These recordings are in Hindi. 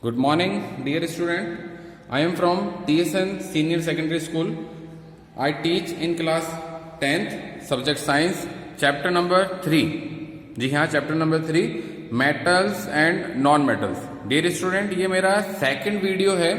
Good morning, dear student. I am from TSN Senior Secondary School. I teach in class 10th, subject science, chapter number 3. जी हाँ, chapter number 3, metals and non-metals. Dear student, ये मेरा सेकंड वीडियो है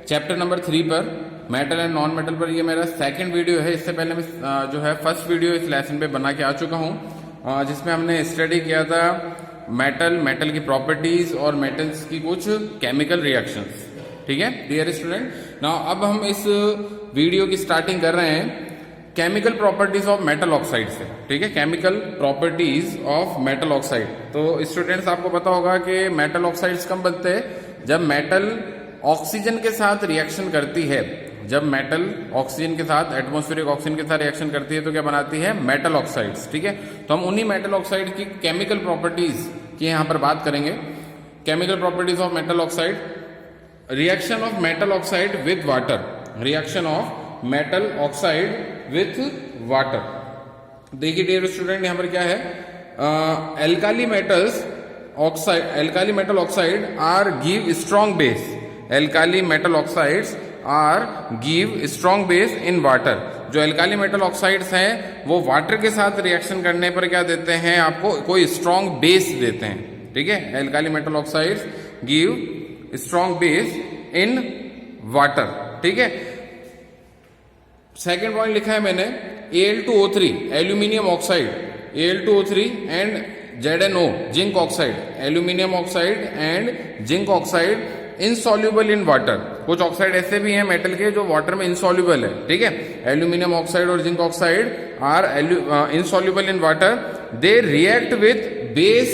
चैप्टर नंबर 3 पर, मेटल एंड नॉन मेटल पर. ये मेरा सेकंड वीडियो है. इससे पहले मैं जो है फर्स्ट वीडियो इस लेसन पे बना के आ चुका हूँ, जिसमें हमने स्टडी किया था मेटल की प्रॉपर्टीज और मेटल्स की कुछ केमिकल रिएक्शंस. ठीक है डियर स्टूडेंट. नाउ अब हम इस वीडियो की स्टार्टिंग कर रहे हैं chemical properties of metal oxide से. ठीक है, chemical properties of metal oxide. तो स्टूडेंट्स आपको पता होगा कि मेटल ऑक्साइड्स कब बनते हैं? जब मेटल ऑक्सीजन के साथ रिएक्शन करती है. जब मेटल ऑक्सीजन के साथ, एटमॉस्फेरिक ऑक्सीजन के साथ रिएक्शन करती है तो क्या बनाती है? Metal oxides. ठीक है, तो हम उन्हीं मेटल ऑक्साइड की केमिकल प्रॉपर्टीज की यहाँ पर बात करेंगे. Chemical properties of metal oxide. Reaction of metal oxide with water. Reaction of metal oxide with water. देखिए डियर स्टूडेंट, यहाँ पर क्या है? Alkali metals oxide, alkali metal oxide are give strong base. Alkali metal oxides are give strong base in water. जो एल्काली मेटल ऑक्साइड्स हैं वो वाटर के साथ रिएक्शन करने पर क्या देते हैं? आपको कोई स्ट्रॉन्ग बेस देते हैं. ठीक है, alkali metal oxides give strong base in water. ठीक है, सेकेंड पॉइंट लिखा है मैंने Al2O3 aluminium oxide, Al2O3 and ZnO zinc oxide. Aluminium oxide and zinc oxide insoluble in water. कुछ ऑक्साइड ऐसे भी हैं मेटल के जो वाटर में इनसॉल्युबल है. ठीक है, एल्यूमिनियम ऑक्साइड और zinc oxide are insoluble in water. They react with base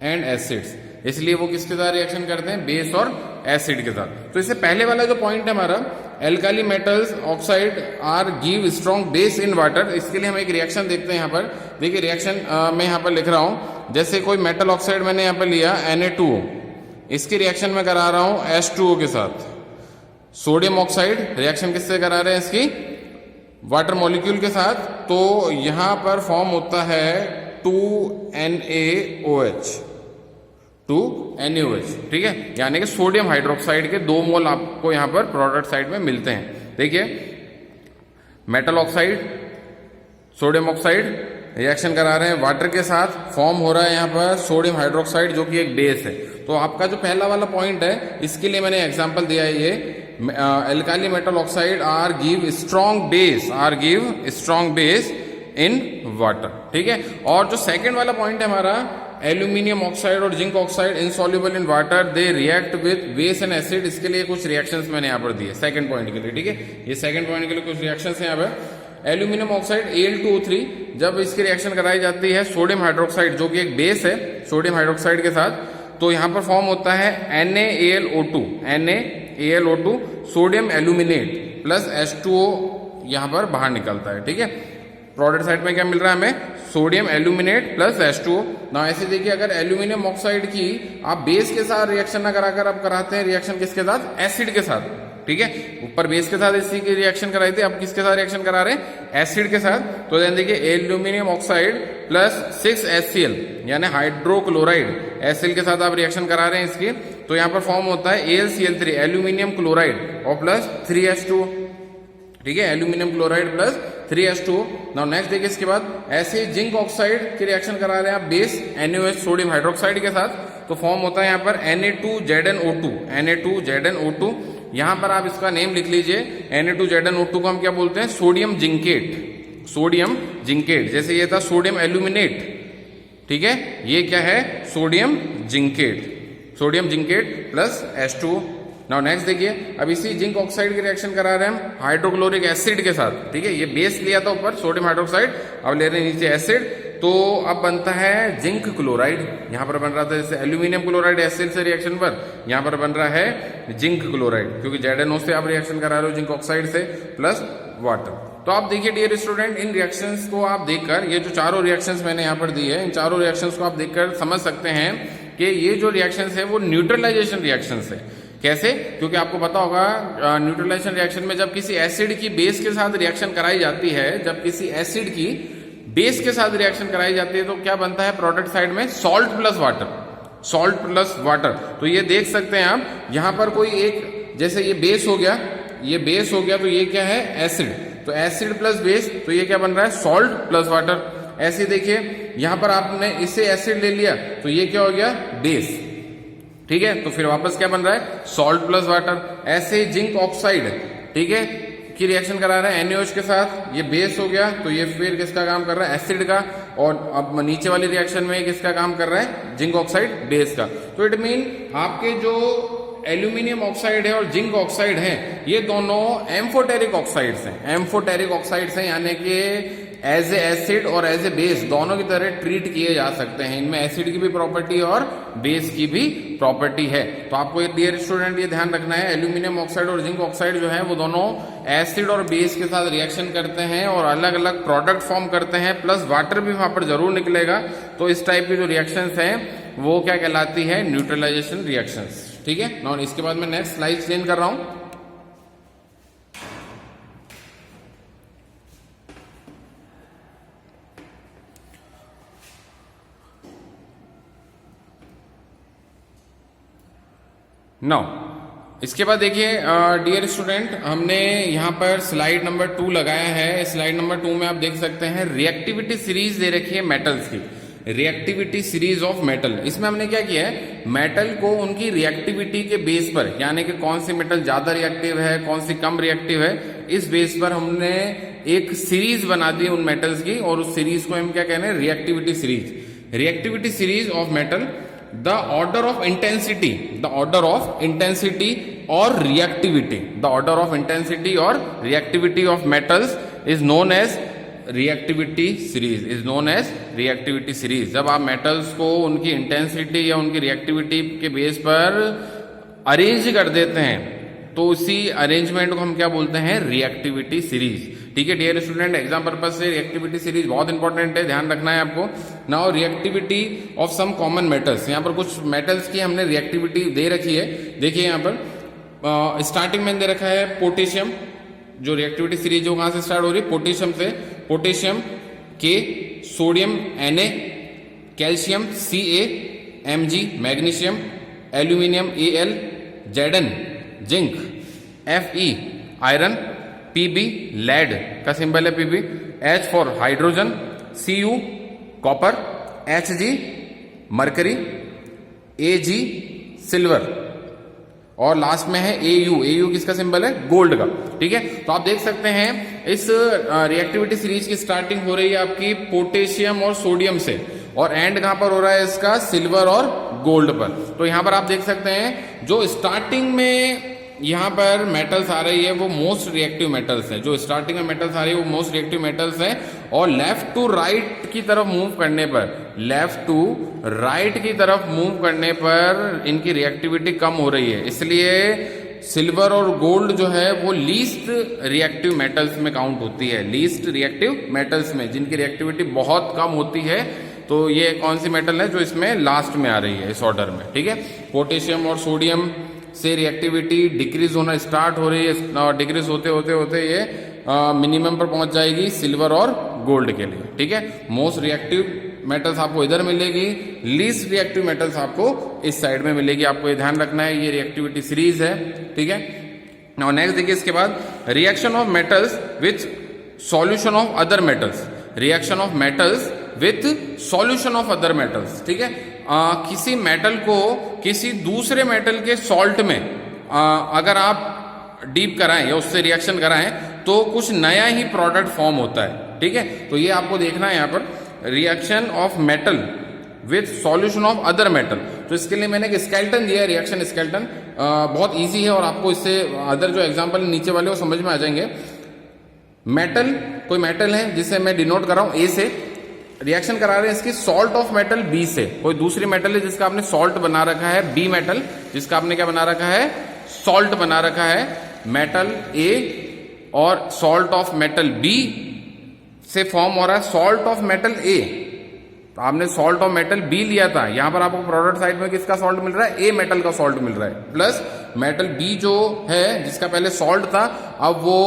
and acids. इसलिए वो किसके साथ रिएक्शन करते हैं? बेस और एसिड के साथ. तो इससे पहले वाला जो पॉइंट है हमारा, alkali metals oxide are give strong base in water. इसके लिए हम एक रिएक्शन देखते हैं यहाँ पर. देखिए रिएक्शन मैं यहाँ पर लिख रहा हूं. जैसे कोई मेटल ऑक्साइड मैंने यहाँ पर लिया Na2O, इसकी रिएक्शन में करा रहा हूं H2O के साथ. सोडियम ऑक्साइड रिएक्शन किससे करा रहे हैं? इसकी वाटर मॉलिक्यूल के साथ. तो यहां पर फॉर्म होता है 2NaOH. 2NaOH. ठीक है, यानी कि सोडियम हाइड्रोक्साइड के 2 मोल आपको यहां पर प्रोडक्ट साइड में मिलते हैं. देखिए metal oxide, sodium oxide reaction करा रहे हैं वाटर के साथ. फॉर्म हो रहा है यहाँ पर सोडियम हाइड्रोक्साइड जो कि एक बेस है. तो आपका जो पहला वाला पॉइंट है, इसके लिए मैंने एग्जांपल दिया है. ये alkali metal oxide are give strong base, are give strong base in water. ठीक है, और जो सेकंड वाला पॉइंट है हमारा, एल्यूमिनियम ऑक्साइड और zinc oxide insoluble in water, they react with base and acid. इसके लिए कुछ रिएक्शंस मैंने यहाँ पर दिए सेकंड पॉइंट के लिए. ठीक है, ये सेकंड पॉइंट के लिए कुछ रिएक्शंस हैं यहाँ पर. एल्यूमिनियम ऑक्साइड Al2O3 जब इसकी रिएक्शन कराई जाती है सोडियम हाइड्रोक्साइड जो कि एक बेस है सोडियम हाइड्रोक्साइड के साथ, तो यहां पर फॉर्म होता है NaAlO2. NaAlO2 sodium aluminate plus H2O यहां पर बाहर निकलता है. ठीक है, प्रोडक्ट साइड में क्या मिल रहा है हमें? Sodium aluminate plus H2O. ना ऐसे देखिए, अगर एल्यूमिनियम ऑक्साइड की आप बेस के साथ रिएक्शन ना कराकर आप कराते हैं रिएक्शन किसके साथ? एसिड के साथ. ठीक है, ऊपर बेस के साथ इसी की रिएक्शन कराई थी, अब किसके साथ रिएक्शन करा रहे हैं? एसिड के साथ. तो ध्यान देखिए, एल्यूमिनियम ऑक्साइड प्लस 6HCl यानी हाइड्रोक्लोराइड एसिड के साथ आप रिएक्शन करा रहे हैं इसकी. तो यहां पर फॉर्म होता है AlCl3 एल्यूमिनियम क्लोराइड और प्लस 3H2O. ठीक है, aluminium chloride plus 3H2O. Now next देखिए, इसके बाद ऐसे जिंक ऑक्साइड की रिएक्शन करा रहे हैं आप बेस NaOH सोडियम हाइड्रोक्साइड के साथ. तो फॉर्म होता है यहाँ पर Na2ZnO2. Na2ZnO2. यहां पर आप इसका नेम लिख लीजिए. Na2ZnO2 को हम क्या बोलते हैं? Sodium zincate. Sodium zincate. जैसे ये था सोडियम एल्यूमिनेट. ठीक है, ये क्या है? Sodium zincate. Sodium zincate plus H2O. Now next देखिए, अब इसी जिंक ऑक्साइड की रिएक्शन करा रहे हैं हम हाइड्रोक्लोरिक एसिड के साथ. ठीक है, ये बेस लिया था ऊपर सोडियम हाइड्रोक्साइड, अब ले रहे हैं नीचे एसिड. तो अब बनता है जिंक क्लोराइड. यहां पर बन रहा था जैसे एल्यूमिनियम क्लोराइड एसिड से रिएक्शन पर, यहां पर बन रहा है जिंक क्लोराइड क्योंकि ZnO से आप रिएक्शन करा रहे हो जिंक ऑक्साइड से प्लस वाटर. तो आप देखिए डियर स्टूडेंट, इन रिएक्शंस को आप देखकर, ये जो चारों रिएक्शंस मैंने यहाँ पर दी है, इन चारों रिएक्शंस को आप देखकर समझ सकते हैं कि ये जो रिएक्शंस है वो न्यूट्रलाइजेशन रिएक्शंस है. कैसे? क्योंकि आपको पता होगा न्यूट्रलाइजेशन रिएक्शन में जब किसी एसिड की बेस के साथ रिएक्शन कराई जाती है, जब किसी एसिड की बेस के साथ रिएक्शन कराई जाती है तो क्या बनता है प्रोडक्ट साइड में? Salt plus water. Salt plus water. तो ये देख सकते हैं आप, यहां पर कोई एक, जैसे ये बेस हो गया, ये बेस हो गया, तो ये क्या है, एसिड। तो एसिड प्लस बेस, तो ये क्या बन रहा है, सॉल्ट प्लस वाटर। ऐसे देखिए यहां पर आपने इससे एसिड ले लिया, तो ये क्या हो गया, बेस। ठीक है, तो फिर वापस क्या बन रहा है, सॉल्ट प्लस वाटर। ऐसे जिंक ऑक्साइड, ठीक है, की रिएक्शन करा रहे हैं NaOH के साथ, ये बेस हो गया, तो ये फिर किसका काम कर रहा है, एसिड का। और अब नीचे वाली रिएक्शन में किसका काम कर रहा है, जिंक ऑक्साइड, बेस का। तो इट मीन आपके जो एल्यूमिनियम ऑक्साइड है और जिंक ऑक्साइड है, ये दोनों एम्फोटेरिक ऑक्साइड्स हैं। एम्फोटेरिक ऑक्साइड्स हैं, यानी कि एज ए एसिड और एज ए बेस दोनों की तरह ट्रीट किए जा सकते हैं। इनमें एसिड की भी प्रॉपर्टी और बेस की भी प्रॉपर्टी है। तो आपको डियर स्टूडेंट ये ध्यान रखना है, एल्यूमिनियम ऑक्साइड और जिंक ऑक्साइड जो है वो दोनों एसिड और बेस के साथ रिएक्शन करते हैं और अलग अलग प्रोडक्ट फॉर्म करते हैं, प्लस वाटर भी वहां पर जरूर निकलेगा। तो इस टाइप की जो रिएक्शंस हैं वो क्या कहलाती है, न्यूट्रलाइजेशन रिएक्शंस। ठीक है, नाउ इसके बाद मैं नेक्स्ट स्लाइड चेंज कर रहा हूं। नाउ इसके बाद देखिए डियर स्टूडेंट, हमने यहाँ पर स्लाइड नंबर 2 लगाया है। स्लाइड नंबर 2 में आप देख सकते हैं रिएक्टिविटी सीरीज दे रखी है मेटल्स की, रिएक्टिविटी सीरीज ऑफ मेटल। इसमें हमने क्या किया है, मेटल को उनकी रिएक्टिविटी के बेस पर, यानी कि कौन सी मेटल ज्यादा रिएक्टिव है, कौन सी कम रिएक्टिव है, इस बेस पर हमने एक सीरीज बना दी उन मेटल्स की, और उस सीरीज को हम क्या कह रहे हैं, reactivity series. Reactivity series of metal, the order of intensity, the order of intensity और reactivity, the order of intensity और reactivity of metals is known as reactivity series, is known as reactivity series. जब आप मेटल्स को उनकी इंटेंसिटी या उनकी रिएक्टिविटी के बेस पर अरेंज कर देते हैं, तो उसी अरेंजमेंट को हम क्या बोलते हैं, रिएक्टिविटी सीरीज। ठीक है डियर स्टूडेंट, एग्जाम पर्पज से रिएक्टिविटी सीरीज बहुत इंपॉर्टेंट है, ध्यान रखना है आपको। Now reactivity of some common metals, यहाँ पर कुछ मेटल्स की हमने रिएक्टिविटी दे रखी है। देखिए यहाँ पर स्टार्टिंग में दे रखा है पोटेशियम, जो रिएक्टिविटी सीरीज जो कहां से स्टार्ट हो रही है, पोटेशियम से। Potassium K, sodium Na, calcium Ca, Mg magnesium, aluminium Al, Zn zinc, Fe iron, Pb lead का सिंबल है Pb, H for hydrogen, Cu copper, Hg mercury, Ag silver, और लास्ट में है Au किसका सिंबल है, गोल्ड का। ठीक है, तो आप देख सकते हैं इस रिएक्टिविटी सीरीज की स्टार्टिंग हो रही है आपकी पोटेशियम और सोडियम से, और एंड कहां पर हो रहा है इसका, सिल्वर और गोल्ड पर। तो यहां पर आप देख सकते हैं जो स्टार्टिंग में यहां पर मेटल्स आ रही है वो मोस्ट रिएक्टिव मेटल्स है, जो स्टार्टिंग में मेटल्स आ रही है वो मोस्ट रिएक्टिव मेटल्स है, और लेफ्ट टू राइट की तरफ मूव करने पर, लेफ्ट टू राइट की तरफ मूव करने पर इनकी रिएक्टिविटी कम हो रही है। इसलिए सिल्वर और गोल्ड जो है वो लीस्ट रिएक्टिव मेटल्स में काउंट होती है, लीस्ट रिएक्टिव मेटल्स में, जिनकी रिएक्टिविटी बहुत कम होती है। तो ये कौन सी मेटल है जो इसमें लास्ट में आ रही है इस ऑर्डर में। ठीक है, पोटेशियम और सोडियम से रिएक्टिविटी डिक्रीज होना स्टार्ट हो रही है, डिक्रीज होते होते होते ये मिनिमम पर पहुंच जाएगी सिल्वर और गोल्ड के लिए। ठीक है, मोस्ट रिएक्टिव मेटल्स आपको इधर मिलेगी, लीस्ट रिएक्टिव मेटल्स आपको इस साइड में मिलेगी। आपको ये ध्यान रखना है, ये रिएक्टिविटी सीरीज है। ठीक है, नाउ नेक्स्ट देखिए इसके बाद reaction of metals with solution of other metals, reaction of metals with solution of other metals. ठीक है, किसी मेटल को किसी दूसरे मेटल के सॉल्ट में अगर आप डीप कराएं या उससे रिएक्शन कराएं तो कुछ नया ही प्रोडक्ट फॉर्म होता है। ठीक है, तो ये आपको देखना है यहाँ पर reaction of metal with solution of other metal. तो इसके लिए मैंने एक स्केलेटन दिया है, रिएक्शन स्केलेटन, बहुत इजी है और आपको इससे अदर जो एग्जाम्पल नीचे वाले वो समझ में आ जाएंगे। मेटल, कोई मेटल है जिसे मैं डिनोट कर रहा हूं ए से, रिएक्शन करा रहे हैं इसकी सॉल्ट ऑफ मेटल बी से। कोई दूसरी मेटल है जिसका आपने सॉल्ट बना रखा है, बी मेटल जिसका आपने क्या बना रखा है, सॉल्ट बना रखा है। मेटल ए और सॉल्ट ऑफ मेटल बी से फॉर्म हो रहा है सॉल्ट ऑफ मेटल ए। तो आपने सॉल्ट ऑफ मेटल बी लिया था, यहां पर आपको प्रोडक्ट साइड में किसका सॉल्ट मिल रहा है, ए मेटल का सॉल्ट मिल रहा है, प्लस मेटल बी जो है जिसका पहले सॉल्ट था अब वो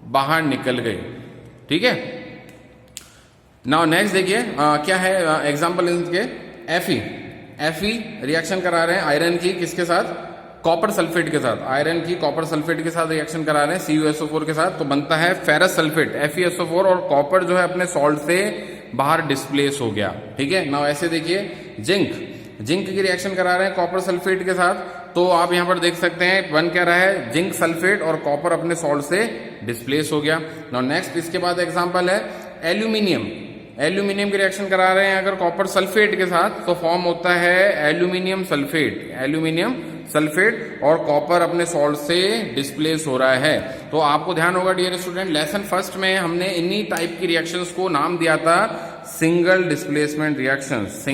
बाहर निकल गई। ठीक है, नाउ नेक्स्ट देखिए क्या है एग्जांपल इनके, Fe Fe रिएक्शन करा रहे हैं आयरन की किसके साथ, कॉपर सल्फेट के साथ, आयरन की कॉपर सल्फेट के साथ रिएक्शन करा रहे हैं CuSO4 के साथ, तो बनता है फेरस सल्फेट FeSO4 और कॉपर जो है अपने सॉल्ट से बाहर डिस्प्लेस हो गया। ठीक है ना, ऐसे देखिए जिंक की रिएक्शन करा रहे हैं कॉपर सल्फेट के साथ, तो आप यहां पर देख सकते हैं बन क्या रहा है, जिंक सल्फेट और कॉपर अपने सॉल्ट से डिस्प्लेस हो गया। नाउ नेक्स्ट इसके बाद एग्जांपल है एल्यूमिनियम की रिएक्शन करा रहे हैं अगर कॉपर सल्फेट के साथ, तो फॉर्म होता है एल्यूमिनियम सल्फेट और कॉपर अपने सॉल्ट से डिस्प्लेस हो रहा है। तो आपको ध्यान होगा डियर स्टूडेंट, लेसन फर्स्ट में हमने इन्हीं टाइप की रिएक्शंस को नाम दिया था सिंगल डिस्प्लेसमेंट रिएक्शंस।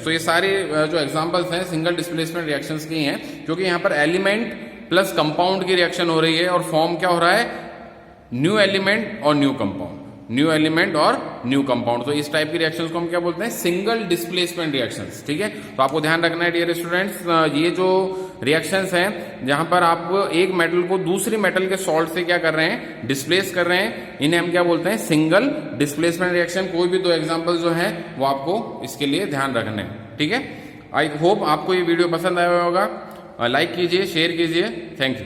तो ये सारे जो एग्जांपल्स हैं सिंगल डिस्प्लेसमेंट रिएक्शंस की हैं, क्योंकि यहां पर एलिमेंट प्लस कंपाउंड की रिएक्शन हो रही है और फॉर्म क्या हो रहा है, न्यू एलिमेंट और न्यू कंपाउंड। तो इस टाइप की रिएक्शंस को हम क्या बोलते हैं, सिंगल डिस्प्लेसमेंट रिएक्शंस। ठीक है, तो आपको ध्यान रखना है डियर स्टूडेंट्स, ये जो रिएक्शंस हैं जहां पर आप एक मेटल को दूसरी मेटल के सॉल्ट से क्या कर रहे हैं, डिस्प्लेस कर रहे हैं, इन्हें हम क्या बोलते हैं, सिंगल डिस्प्लेसमेंट रिएक्शन। कोई भी दो एग्जाम्पल जो है वो आपको इसके लिए ध्यान रखने हैं। ठीक है, आई होप आपको ये वीडियो पसंद आया होगा, लाइक कीजिए, शेयर कीजिए, थैंक यू।